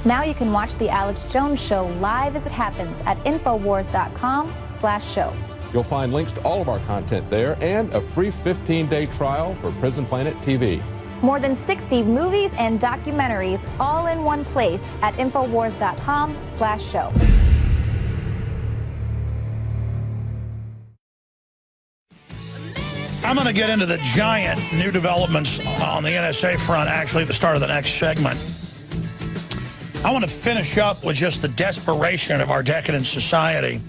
Now you can watch The Alex Jones Show live as it happens at INFOWARS.com/show. You'll find links to all of our content there and a free 15-day trial for Prison Planet TV. More than 60 movies and documentaries all in one place at INFOWARS.com/show. I'm going to get into the giant new developments on the NSA front, actually, at the start of the next segment. I want to finish up with just the desperation of our decadent society.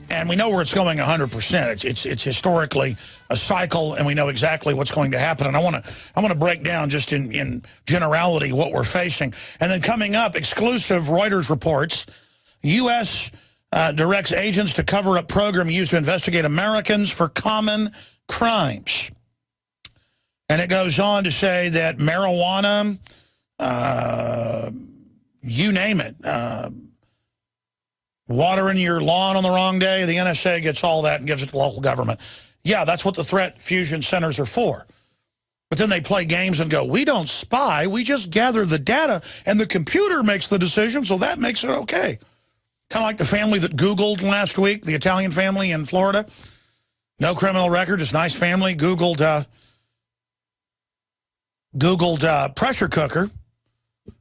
And we know where it's going 100%. It's historically a cycle, and we know exactly what's going to happen. And I want to break down just in generality what we're facing. And then coming up, exclusive Reuters reports, U.S. Directs agents to cover up program used to investigate Americans for common crimes. And it goes on to say that marijuana, you name it, watering your lawn on the wrong day, the NSA gets all that and gives it to local government. Yeah, that's what the threat fusion centers are for. But then they play games and go, we don't spy, we just gather the data, and the computer makes the decision, so that makes it okay. Kind of like the family that Googled last week, the Italian family in Florida. No criminal record, just nice family. Googled pressure cooker,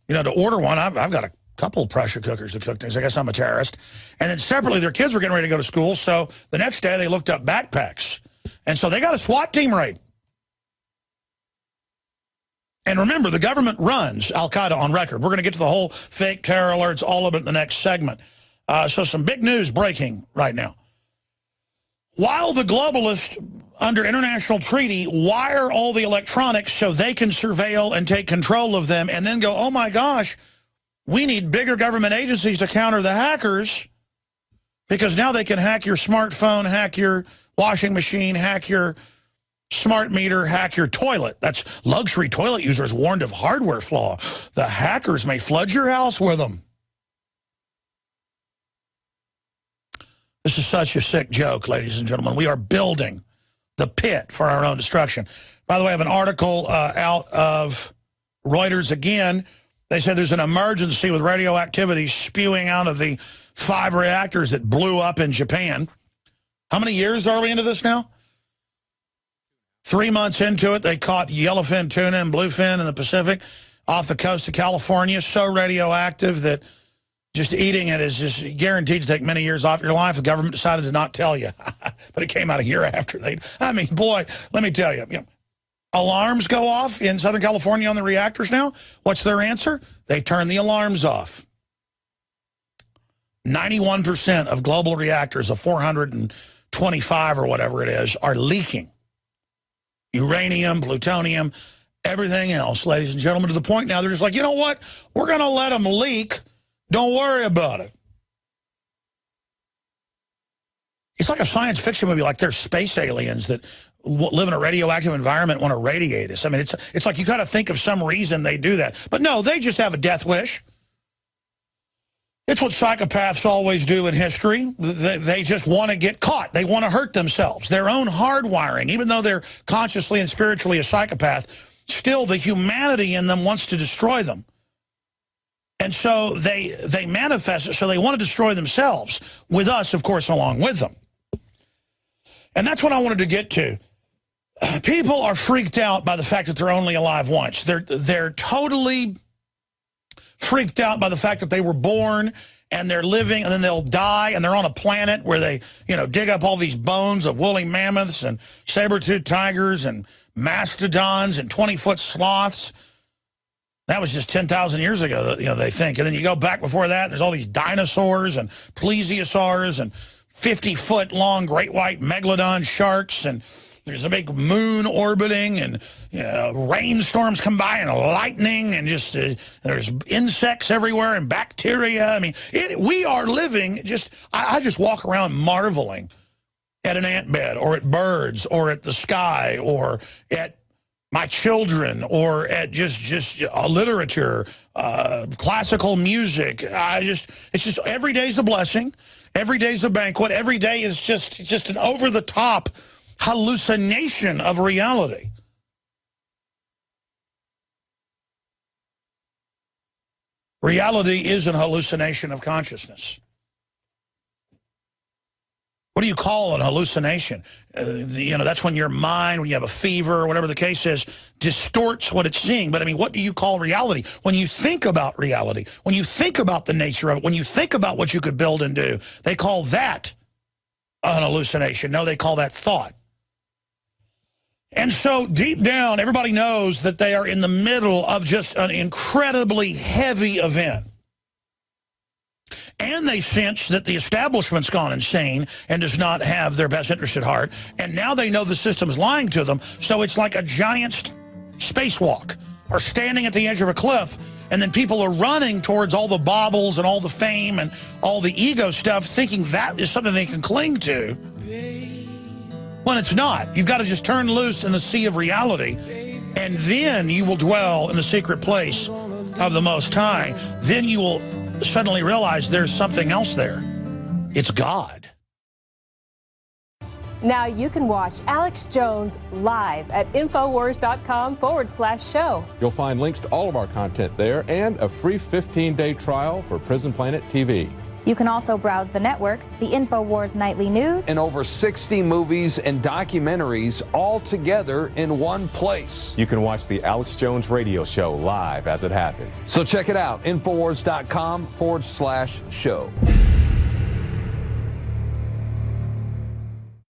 to order one. I've got a couple pressure cookers to cook things. I guess I'm a terrorist. And then separately, their kids were getting ready to go to school, so the next day they looked up backpacks. And so they got a SWAT team raid. And remember, the government runs Al-Qaeda on record. We're going to get to the whole fake terror alerts, all of it in the next segment. So some big news breaking right now. While the globalists, under international treaty, wire all the electronics so they can surveil and take control of them and then go, oh my gosh, we need bigger government agencies to counter the hackers because now they can hack your smartphone, hack your washing machine, hack your smart meter, hack your toilet. That's luxury toilet users warned of hardware flaw. The hackers may flood your house with them. This is such a sick joke, ladies and gentlemen. We are building the pit for our own destruction. By the way, I have an article out of Reuters again. They said there's an emergency with radioactivity spewing out of the 5 reactors that blew up in Japan. How many years are we into this now? 3 months into it, they caught yellowfin tuna and bluefin in the Pacific off the coast of California, so radioactive that just eating it is just guaranteed to take many years off your life. The government decided to not tell you, but it came out a year after they. I mean, boy, let me tell you, alarms go off in Southern California on the reactors now. What's their answer? They turn the alarms off. 91% of global reactors, of 425 or whatever it is, are leaking. Uranium, plutonium, everything else, ladies and gentlemen, to the point now they're just like, you know what? We're going to let them leak. Don't worry about it. It's like a science fiction movie, like there's space aliens that live in a radioactive environment want to radiate us. I mean, it's like you got to think of some reason they do that. But no, they just have a death wish. It's what psychopaths always do in history. They just want to get caught. They want to hurt themselves. Their own hardwiring, even though they're consciously and spiritually a psychopath, still the humanity in them wants to destroy them. And so they manifest it, so they want to destroy themselves, with us, of course, along with them. And that's what I wanted to get to. People are freaked out by the fact that they're only alive once. They're totally freaked out by the fact that they were born and they're living and then they'll die and they're on a planet where they, dig up all these bones of woolly mammoths and saber-toothed tigers and mastodons and 20-foot sloths. That was just 10,000 years ago, they think. And then you go back before that, there's all these dinosaurs and plesiosaurs and 50-foot long great white megalodon sharks, and there's a big moon orbiting, and rainstorms come by and lightning, and just there's insects everywhere and bacteria. I mean, we are living I just walk around marveling at an antbed or at birds or at the sky or at my children, or at just literature, classical music. It's just every day's a blessing. Every day's a banquet. Every day is just an over-the-top hallucination of reality. Reality is an hallucination of consciousness. What do you call an hallucination? That's when your mind, when you have a fever, or whatever the case is, distorts what it's seeing. But I mean, what do you call reality? When you think about reality, when you think about the nature of it, when you think about what you could build and do, they call that an hallucination. No, they call that thought. And so deep down, everybody knows that they are in the middle of just an incredibly heavy event. And they sense that the establishment's gone insane and does not have their best interest at heart. And now they know the system's lying to them. So it's like a giant spacewalk or standing at the edge of a cliff. And then people are running towards all the baubles and all the fame and all the ego stuff, thinking that is something they can cling to. When it's not. You've got to just turn loose in the sea of reality. And then you will dwell in the secret place of the Most High. Then you will suddenly realize there's something else there. It's God. Now you can watch Alex Jones live at INFOWARS.com/show. You'll find links to all of our content there and a free 15-day trial for Prison Planet TV. You can also browse the network, the InfoWars Nightly News, and over 60 movies and documentaries all together in one place. You can watch the Alex Jones radio show live as it happened. So check it out, INFOWARS.com/show.